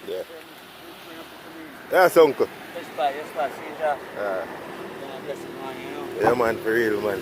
Yeah. That's uncle. Yes, pa. See ya. Uh, Blessing man, you know. yeah, man, for real, man.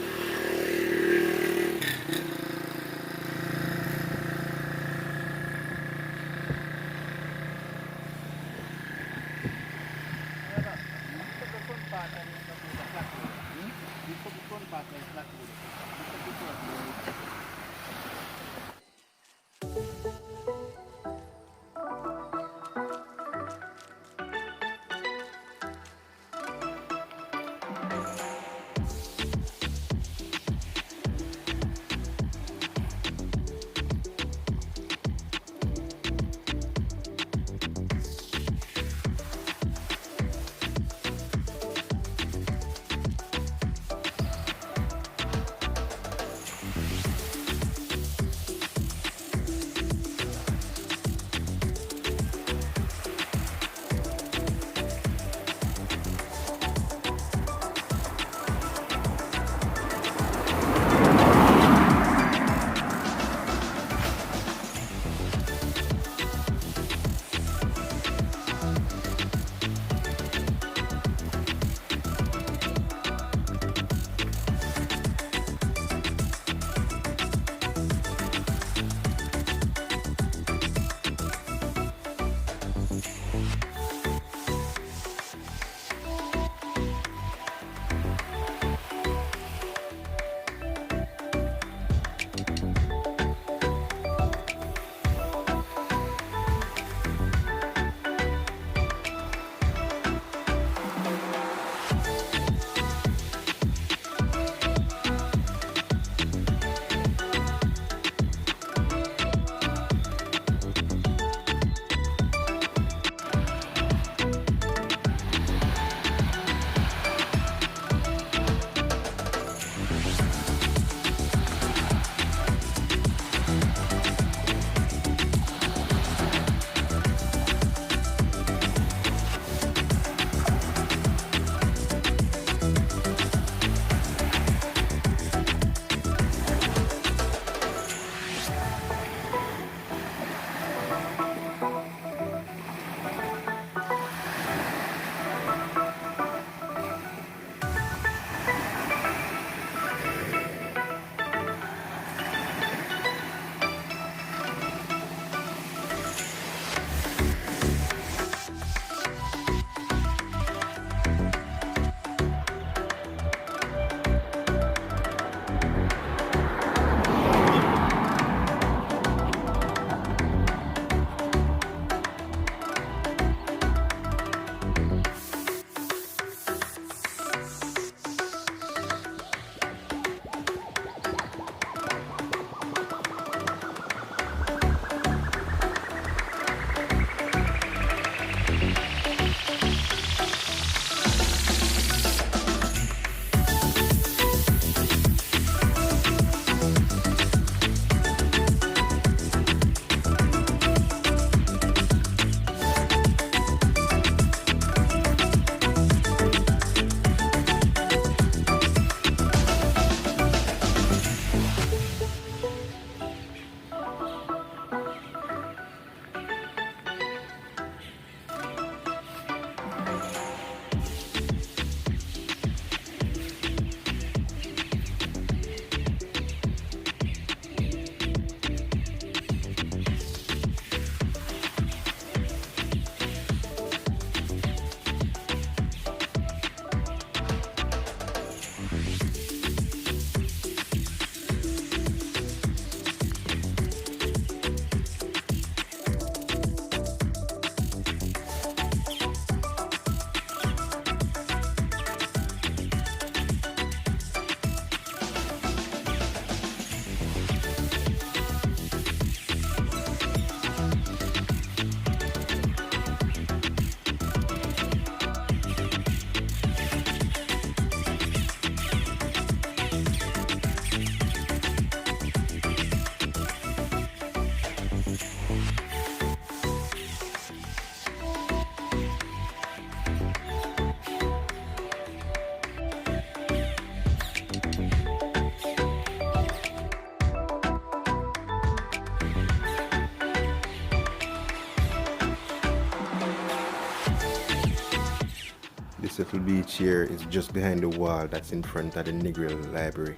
This little beach here is just behind the wall that's in front of the NEGRIL'S library,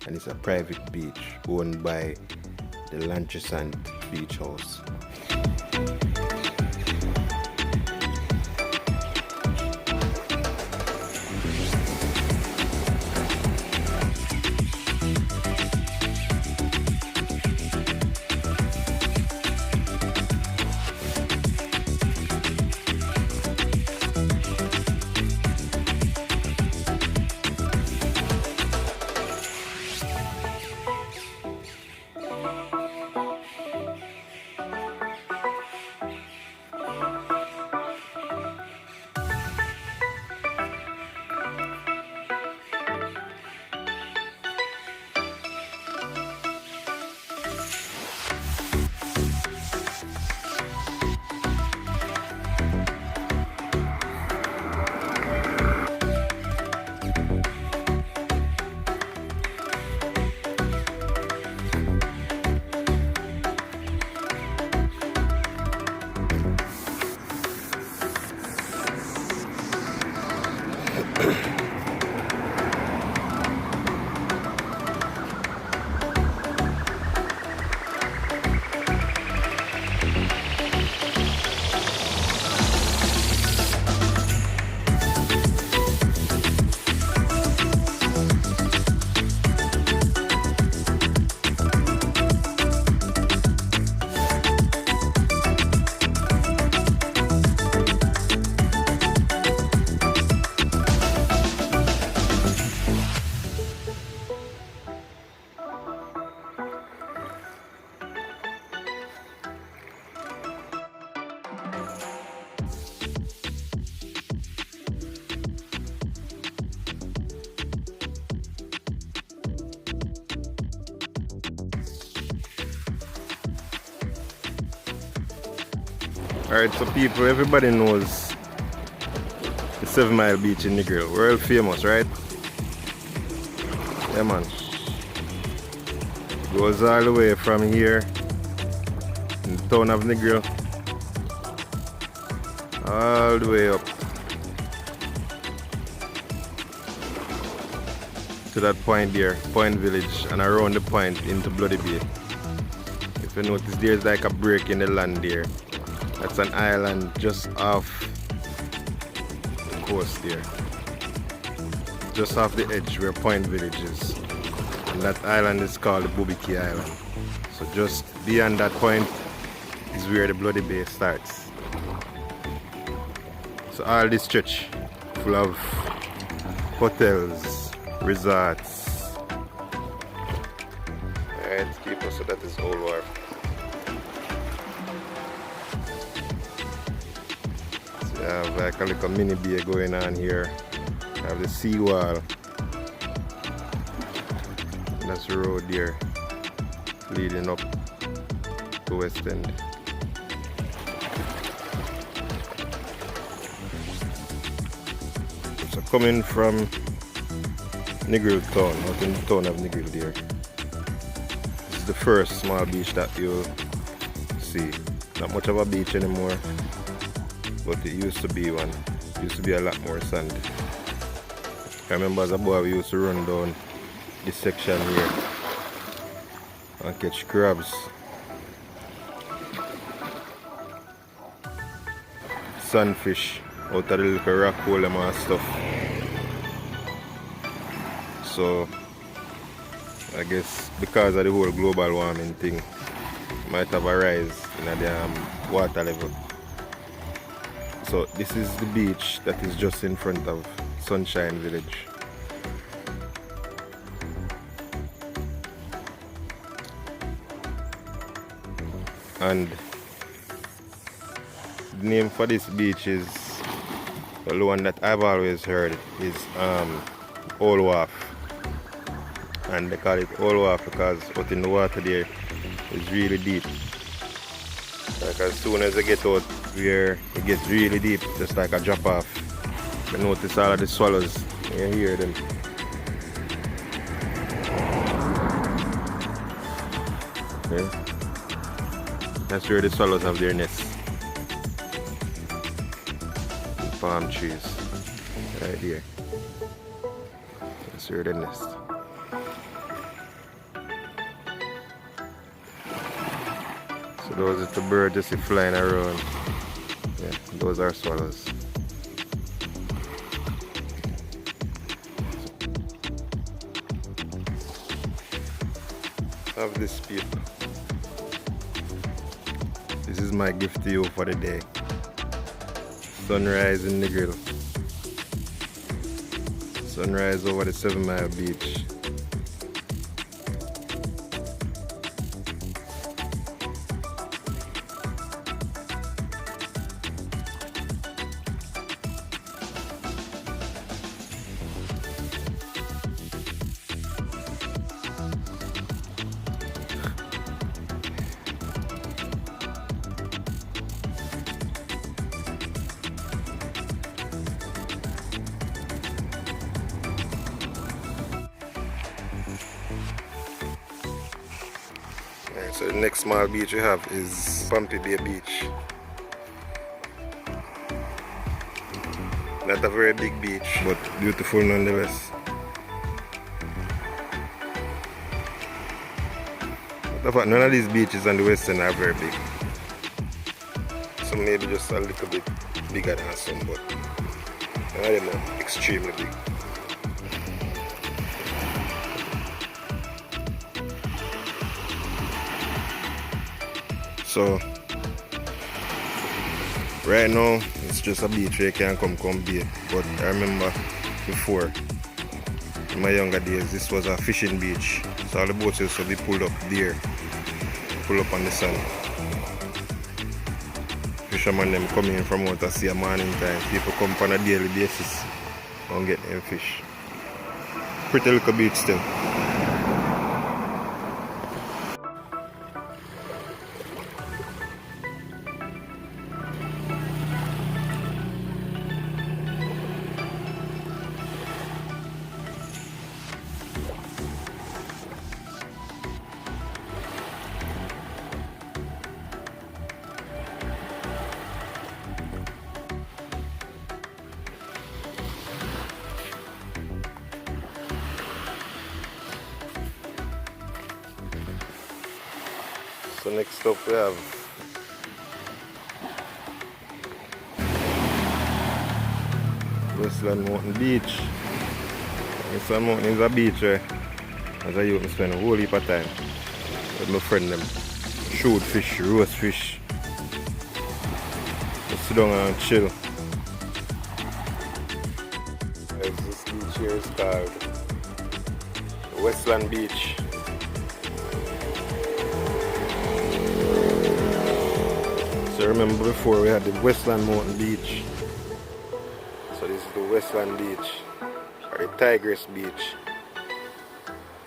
and it's a private beach owned by the Lanchesant Beach House. Alright, so people, everybody knows the 7 Mile Beach in NEGRIL'S. World famous, right? Yeah, man. Goes all the way from here in the town of NEGRIL'S all the way up to that point there, Point Village, and around the point into Bloody Bay. If you notice, there's like a break in the land there. That's an island just off the coast there. Just off the edge where Point Village is. And that island is called the Booby Key Island. So just beyond that point is where the Bloody Bay starts. So all this stretch full of hotels, resorts. Alright, people, so that is Old Wharf. So you have like a little mini bay going on here. You have the seawall. And that's the road there leading up to West End. So coming from NEGRIL'S town, out in the town of NEGRIL'S there. This is the first small beach that you'll see. Not much of a beach anymore, but it used to be one. It used to be a lot more sand. I remember as a boy we used to run down this section here and catch crabs, sunfish out of the little rock hole and stuff. So I guess because of the whole global warming thing, might have a rise in the water level. So this is the beach that is just in front of Sunshine Village. And the name for this beach is, the one that I've always heard is Old Wharf. And they call it Old Wharf because out in the water there is really deep. Like as soon as I get out where it gets really deep, just like a drop off. You notice all of the swallows, you hear them. Yeah. That's where the swallows have their nests. And palm trees. Right there. That's where the nest. So those are the birds just flying around. Yeah, those are swallows. Have this paper. This is my gift to you for the day. Sunrise in Negril. Sunrise over the 7 Mile beach. Alright, so the next small beach we have is POMPEY beach. Not a very big beach, but beautiful nonetheless. None of these beaches on the western are very big. Some maybe just a little bit bigger than some, but none of them are extremely big. So right now it's just a beach where you can come bathe. But I remember before, in my younger days, this was a fishing beach. So all the boats used to be pulled up there, pull up on the sand. Fishermen them come in from out to sea morning time. People come on a daily basis and get them fish. Pretty little beach still. So next up we have Westland Mountain Beach. Westland Mountain is a beach where as a youth I spend a whole heap of time with my friend them. Shoot fish, roast fish. Just sit down and chill. This beach here is called Westland Beach. So remember before we had the Westland Mountain Beach. So this is the Westland Beach, or the Tigress Beach.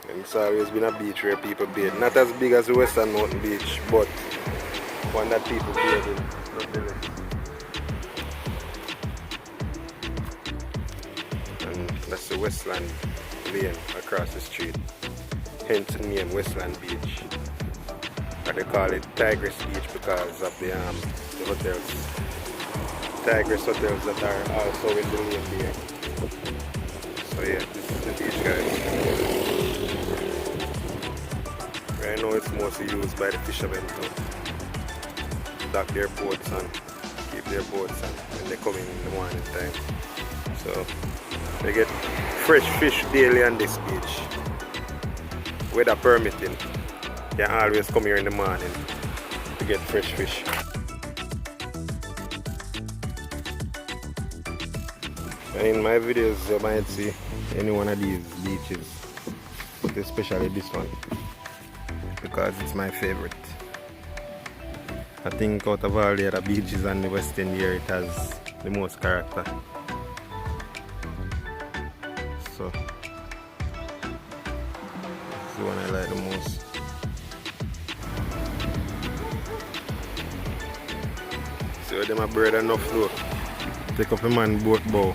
And it's always been a beach where people bathe. Not as big as the Westland Mountain Beach, but one that people bathe in. And that's the Westland Lane across the street. Hence the name Westland Beach. Or they call it Tigress Beach because of the hotels. Tigress hotels that are also in the lane here. So yeah, this is the beach, guys. Right now it's mostly used by the fishermen to dock their boats and keep their boats on when they come in the morning time. So they get fresh fish daily on this beach. Weather permitting. You can always come here in the morning to get fresh fish. And in my videos you might see any one of these beaches, but especially this one because it's my favorite. I think out of all the other beaches on the western here it has the most character. So it's the one I like the most. So them a bird enough though. Take up a man boat bow.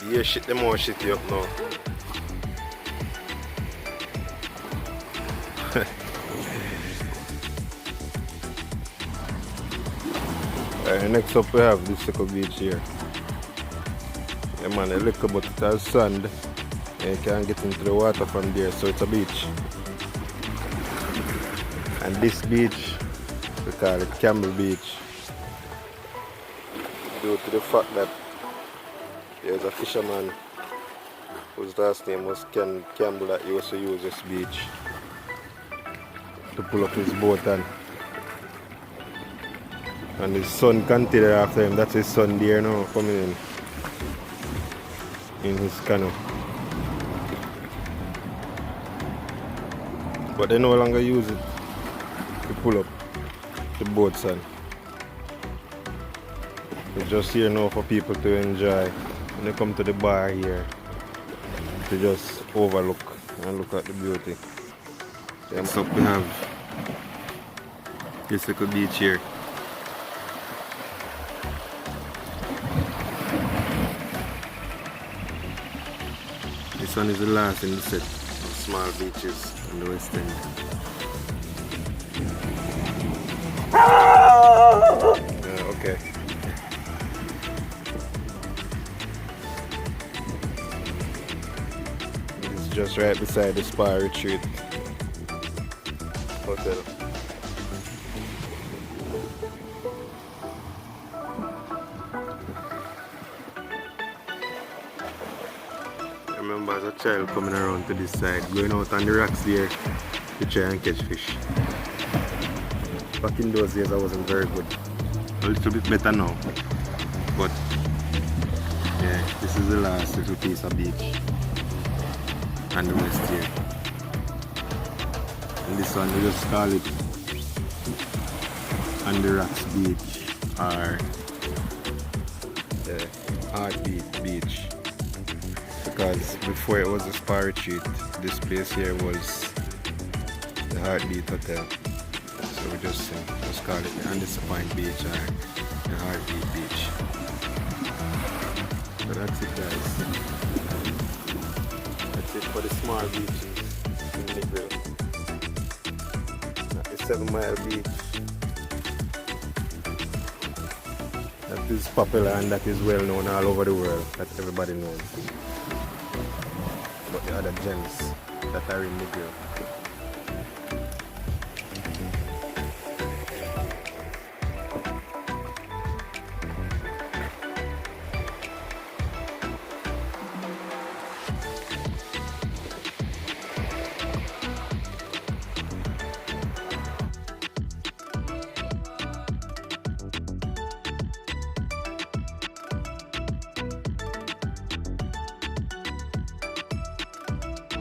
Yeah, shit them all shit you up now. Alright, next up we have this little beach here. Yeah, man, a little but it has sand. And you can get into the water from there, so it's a beach. And this beach, we call it Campbell Beach. Due to the fact that there's a fisherman whose last name was Campbell that used to use this beach to pull up his boat and his son continued after him. That's his son there now coming in his canoe. But they no longer use it to pull up the boat, son. It's just here now for people to enjoy when they come to the bar here, to just overlook and look at the beauty. So we have this little beach here. This one is the last in the set of small beaches in the West End. Okay. It's just right beside the Spa Retreat Hotel. I remember as a child coming around to this side, going out on the rocks there to try and catch fish. Back in those days I wasn't very good. A little bit better now. But yeah, this is the last little piece of beach and the west here. And this one we just call it On the Rocks Beach or the Heartbeat Beach. Because before it was a spa retreat, this place here was the Heartbeat Hotel. So we just call it the Undisappointed Beach or the Heartbeat Beach. So that's it, guys. That's it for the small beaches in Negril. At the 7 Mile Beach. That is popular and that is well known all over the world. That everybody knows. But the other gems that are in Negril.